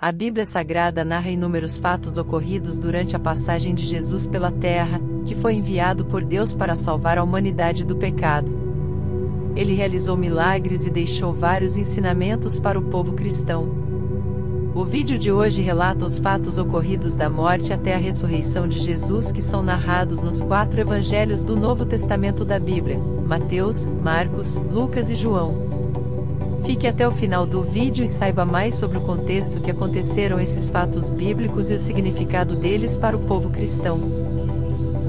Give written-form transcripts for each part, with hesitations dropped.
A Bíblia Sagrada narra inúmeros fatos ocorridos durante a passagem de Jesus pela terra, que foi enviado por Deus para salvar a humanidade do pecado. Ele realizou milagres e deixou vários ensinamentos para o povo cristão. O vídeo de hoje relata os fatos ocorridos da morte até a ressurreição de Jesus que são narrados nos 4 evangelhos do Novo Testamento da Bíblia: Mateus, Marcos, Lucas e João. Fique até o final do vídeo e saiba mais sobre o contexto que aconteceram esses fatos bíblicos e o significado deles para o povo cristão.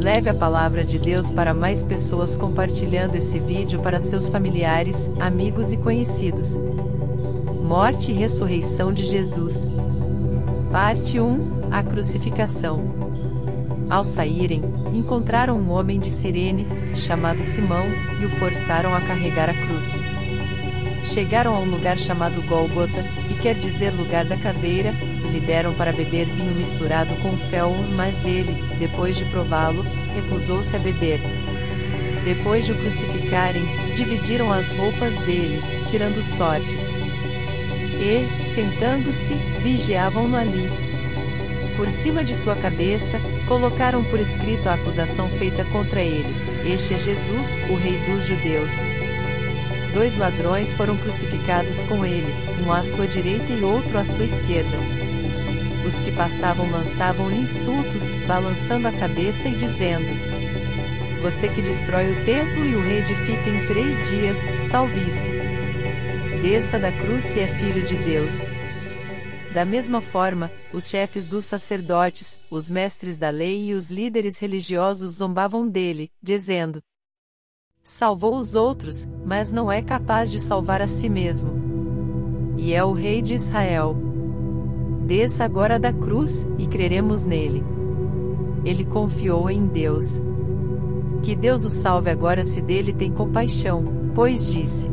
Leve a palavra de Deus para mais pessoas compartilhando esse vídeo para seus familiares, amigos e conhecidos. Morte e ressurreição de Jesus. Parte 1. A crucificação. Ao saírem, encontraram um homem de Cirene, chamado Simão, e o forçaram a carregar a cruz. Chegaram a um lugar chamado Gólgota, que quer dizer lugar da caveira, e lhe deram para beber vinho misturado com fel, mas ele, depois de prová-lo, recusou-se a beber. Depois de o crucificarem, dividiram as roupas dele, tirando sortes. E, sentando-se, vigiavam-no ali. Por cima de sua cabeça, colocaram por escrito a acusação feita contra ele: "Este é Jesus, o Rei dos Judeus." 2 ladrões foram crucificados com ele, um à sua direita e outro à sua esquerda. Os que passavam lançavam-lhe insultos, balançando a cabeça e dizendo: "Você que destrói o templo e o reedifica em 3 dias, salve-se. Desça da cruz se é filho de Deus." Da mesma forma, os chefes dos sacerdotes, os mestres da lei e os líderes religiosos zombavam dele, dizendo: "Salvou os outros, mas não é capaz de salvar a si mesmo. E é o Rei de Israel. Desça agora da cruz, e creremos nele." Ele confiou em Deus. Que Deus o salve agora se dele tem compaixão, pois disse: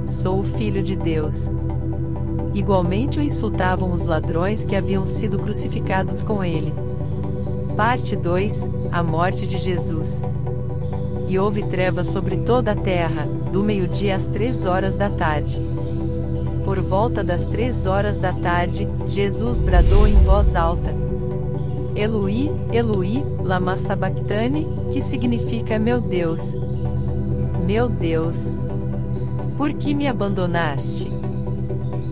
"Sou o Filho de Deus." Igualmente o insultavam os ladrões que haviam sido crucificados com ele. Parte 2. A morte de Jesus. E houve trevas sobre toda a terra, do meio-dia às 3 horas da tarde. Por volta das 3 horas da tarde, Jesus bradou em voz alta: "Eloi, Eloi, lama sabachthani", que significa: "Meu Deus, por que me abandonaste?"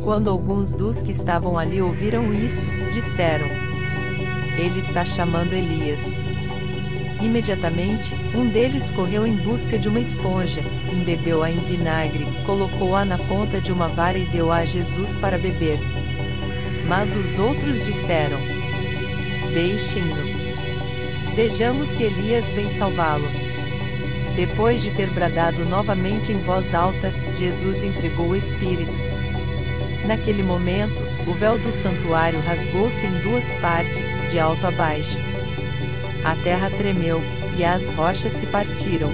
Quando alguns dos que estavam ali ouviram isso, disseram: "Ele está chamando Elias." Imediatamente, um deles correu em busca de uma esponja, embebeu-a em vinagre, colocou-a na ponta de uma vara e deu-a a Jesus para beber. Mas os outros disseram: "Deixem-no. Vejamos se Elias vem salvá-lo." Depois de ter bradado novamente em voz alta, Jesus entregou o Espírito. Naquele momento, o véu do santuário rasgou-se em 2 partes, de alto a baixo. A terra tremeu, e as rochas se partiram.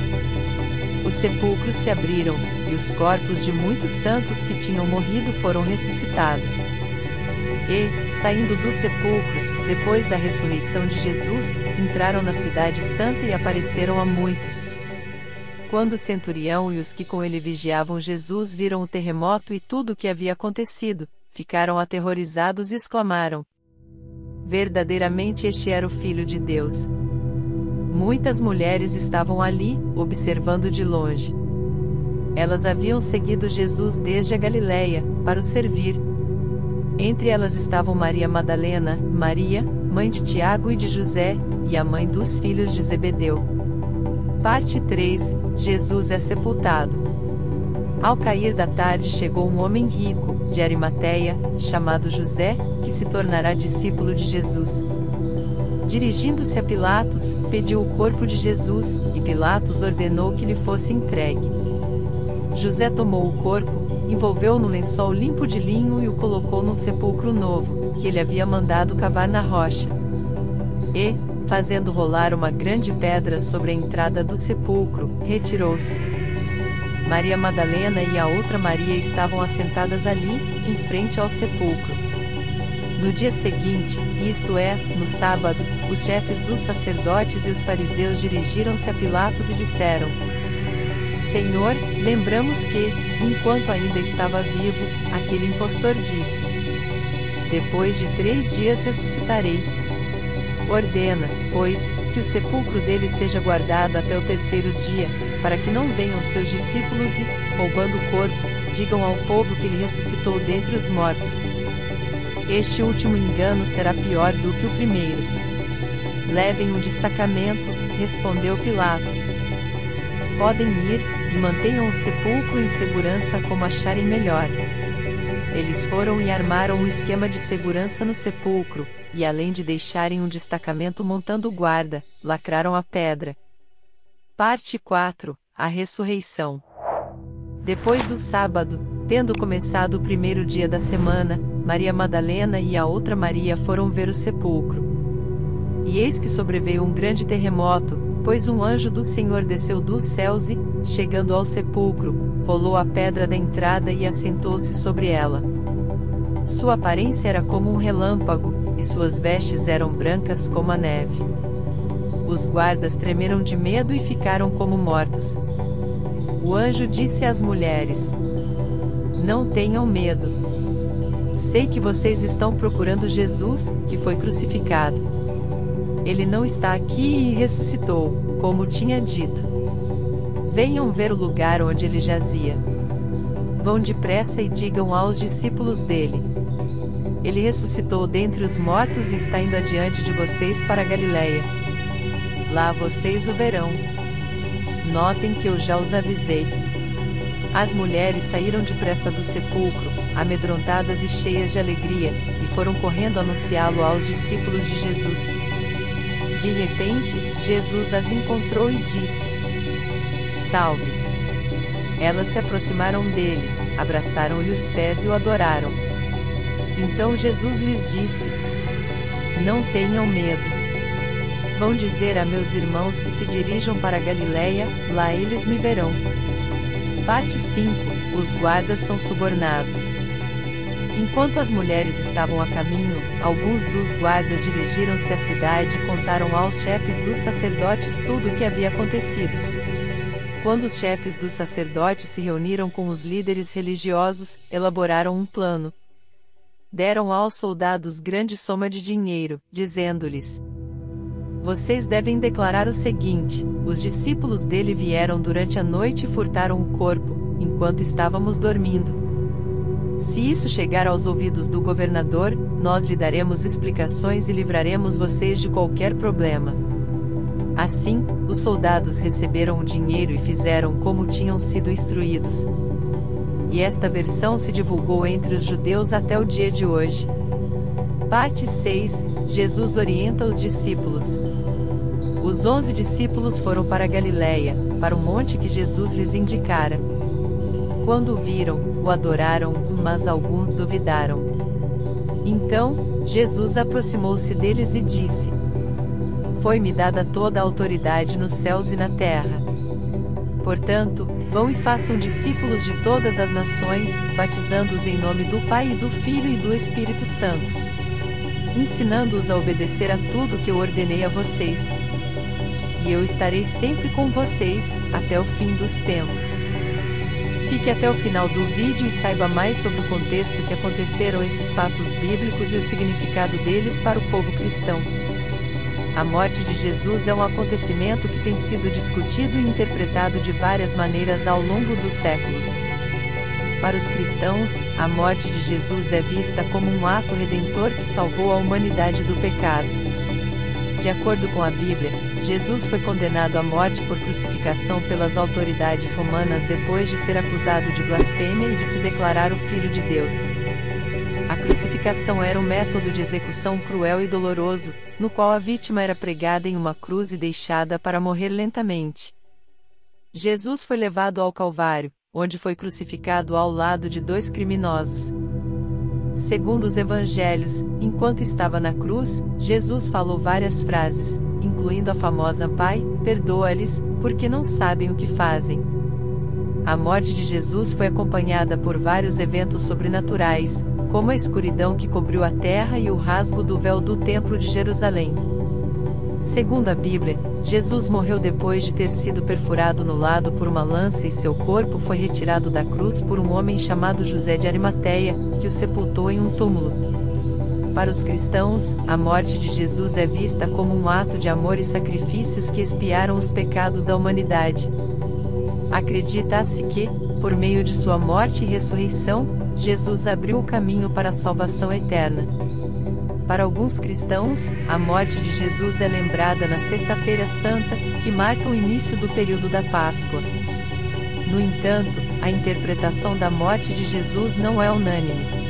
Os sepulcros se abriram, e os corpos de muitos santos que tinham morrido foram ressuscitados. E, saindo dos sepulcros, depois da ressurreição de Jesus, entraram na cidade santa e apareceram a muitos. Quando o centurião e os que com ele vigiavam Jesus viram o terremoto e tudo o que havia acontecido, ficaram aterrorizados e exclamaram: "Verdadeiramente este era o Filho de Deus." Muitas mulheres estavam ali, observando de longe. Elas haviam seguido Jesus desde a Galileia, para o servir. Entre elas estavam Maria Madalena, Maria, mãe de Tiago e de José, e a mãe dos filhos de Zebedeu. Parte 3. Jesus é sepultado. Ao cair da tarde chegou um homem rico, de Arimateia, chamado José, que se tornará discípulo de Jesus. Dirigindo-se a Pilatos, pediu o corpo de Jesus, e Pilatos ordenou que lhe fosse entregue. José tomou o corpo, envolveu-o no lençol limpo de linho e o colocou num sepulcro novo, que ele havia mandado cavar na rocha. E, fazendo rolar uma grande pedra sobre a entrada do sepulcro, retirou-se. Maria Madalena e a outra Maria estavam assentadas ali, em frente ao sepulcro. No dia seguinte, isto é, no sábado, os chefes dos sacerdotes e os fariseus dirigiram-se a Pilatos e disseram: "Senhor, lembramos que, enquanto ainda estava vivo, aquele impostor disse: depois de 3 dias ressuscitarei. Ordena, pois, que o sepulcro dele seja guardado até o 3º dia, para que não venham seus discípulos e, roubando o corpo, digam ao povo que ele ressuscitou dentre os mortos. Este último engano será pior do que o primeiro. Levem um destacamento, respondeu Pilatos. Podem ir, e mantenham o sepulcro em segurança como acharem melhor. Eles foram e armaram um esquema de segurança no sepulcro, e além de deixarem um destacamento montando guarda, lacraram a pedra. Parte 4. A ressurreição. Depois do sábado, tendo começado o 1º dia da semana, Maria Madalena e a outra Maria foram ver o sepulcro. E eis que sobreveio um grande terremoto, pois um anjo do Senhor desceu dos céus e, chegando ao sepulcro, rolou a pedra da entrada e assentou-se sobre ela. Sua aparência era como um relâmpago, e suas vestes eram brancas como a neve. Os guardas tremeram de medo e ficaram como mortos. O anjo disse às mulheres: Não tenham medo. Sei que vocês estão procurando Jesus, que foi crucificado. Ele não está aqui e ressuscitou, como tinha dito. Venham ver o lugar onde ele jazia. Vão depressa e digam aos discípulos dele: Ele ressuscitou dentre os mortos e está indo adiante de vocês para a Galiléia. Lá vocês o verão. Notem que eu já os avisei. As mulheres saíram depressa do sepulcro, amedrontadas e cheias de alegria, e foram correndo anunciá-lo aos discípulos de Jesus. De repente, Jesus as encontrou e disse: Salve! Elas se aproximaram dele, abraçaram-lhe os pés e o adoraram. Então Jesus lhes disse: Não tenham medo. Vão dizer a meus irmãos que se dirijam para a Galiléia, lá eles me verão. Parte 5. Os guardas são subornados. Enquanto as mulheres estavam a caminho, alguns dos guardas dirigiram-se à cidade e contaram aos chefes dos sacerdotes tudo o que havia acontecido. Quando os chefes dos sacerdotes se reuniram com os líderes religiosos, elaboraram um plano. Deram aos soldados grande soma de dinheiro, dizendo-lhes: Vocês devem declarar o seguinte: os discípulos dele vieram durante a noite e furtaram o corpo, enquanto estávamos dormindo. Se isso chegar aos ouvidos do governador, nós lhe daremos explicações e livraremos vocês de qualquer problema. Assim, os soldados receberam o dinheiro e fizeram como tinham sido instruídos. E esta versão se divulgou entre os judeus até o dia de hoje. Parte 6. Jesus orienta os discípulos. Os 11 discípulos foram para a Galiléia, para o monte que Jesus lhes indicara. Quando o viram, o adoraram, mas alguns duvidaram. Então, Jesus aproximou-se deles e disse: Foi-me dada toda a autoridade nos céus e na terra. Portanto, vão e façam discípulos de todas as nações, batizando-os em nome do Pai e do Filho e do Espírito Santo, ensinando-os a obedecer a tudo que eu ordenei a vocês. E eu estarei sempre com vocês, até o fim dos tempos. Fique até o final do vídeo e saiba mais sobre o contexto que aconteceram esses fatos bíblicos e o significado deles para o povo cristão. A morte de Jesus é um acontecimento que tem sido discutido e interpretado de várias maneiras ao longo dos séculos. Para os cristãos, a morte de Jesus é vista como um ato redentor que salvou a humanidade do pecado. De acordo com a Bíblia, Jesus foi condenado à morte por crucificação pelas autoridades romanas depois de ser acusado de blasfêmia e de se declarar o Filho de Deus. A crucificação era um método de execução cruel e doloroso, no qual a vítima era pregada em uma cruz e deixada para morrer lentamente. Jesus foi levado ao Calvário, onde foi crucificado ao lado de 2 criminosos. Segundo os evangelhos, enquanto estava na cruz, Jesus falou várias frases, incluindo a famosa Pai, perdoa-lhes, porque não sabem o que fazem. A morte de Jesus foi acompanhada por vários eventos sobrenaturais, como a escuridão que cobriu a terra e o rasgo do véu do Templo de Jerusalém. Segundo a Bíblia, Jesus morreu depois de ter sido perfurado no lado por uma lança e seu corpo foi retirado da cruz por um homem chamado José de Arimateia, que o sepultou em um túmulo. Para os cristãos, a morte de Jesus é vista como um ato de amor e sacrifícios que expiaram os pecados da humanidade. Acredita-se que, por meio de sua morte e ressurreição, Jesus abriu o caminho para a salvação eterna. Para alguns cristãos, a morte de Jesus é lembrada na Sexta-feira Santa, que marca o início do período da Páscoa. No entanto, a interpretação da morte de Jesus não é unânime.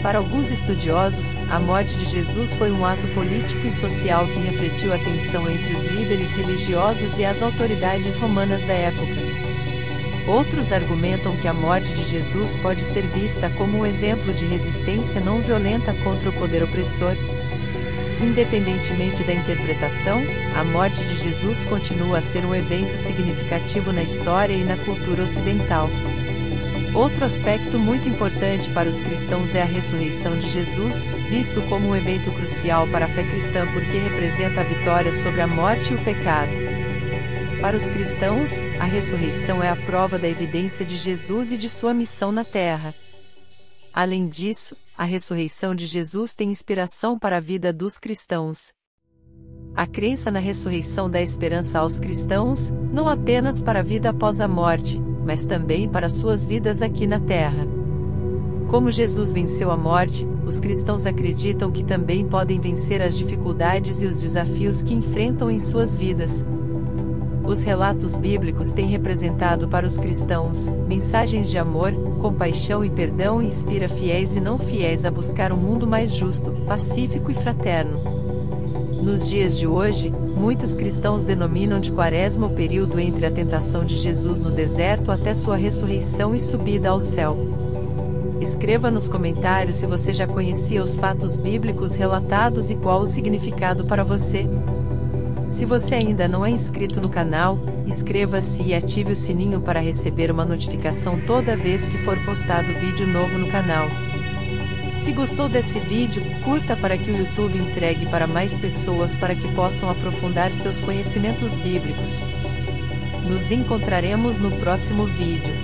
Para alguns estudiosos, a morte de Jesus foi um ato político e social que refletiu a tensão entre os líderes religiosos e as autoridades romanas da época. Outros argumentam que a morte de Jesus pode ser vista como um exemplo de resistência não violenta contra o poder opressor. Independentemente da interpretação, a morte de Jesus continua a ser um evento significativo na história e na cultura ocidental. Outro aspecto muito importante para os cristãos é a ressurreição de Jesus, visto como um evento crucial para a fé cristã porque representa a vitória sobre a morte e o pecado. Para os cristãos, a ressurreição é a prova da evidência de Jesus e de sua missão na terra. Além disso, a ressurreição de Jesus tem inspiração para a vida dos cristãos. A crença na ressurreição dá esperança aos cristãos, não apenas para a vida após a morte, mas também para suas vidas aqui na terra. Como Jesus venceu a morte, os cristãos acreditam que também podem vencer as dificuldades e os desafios que enfrentam em suas vidas. Os relatos bíblicos têm representado para os cristãos mensagens de amor, compaixão e perdão e inspira fiéis e não fiéis a buscar um mundo mais justo, pacífico e fraterno. Nos dias de hoje, muitos cristãos denominam de Quaresma o período entre a tentação de Jesus no deserto até sua ressurreição e subida ao céu. Escreva nos comentários se você já conhecia os fatos bíblicos relatados e qual o significado para você. Se você ainda não é inscrito no canal, inscreva-se e ative o sininho para receber uma notificação toda vez que for postado vídeo novo no canal. Se gostou desse vídeo, curta para que o YouTube entregue para mais pessoas para que possam aprofundar seus conhecimentos bíblicos. Nos encontraremos no próximo vídeo.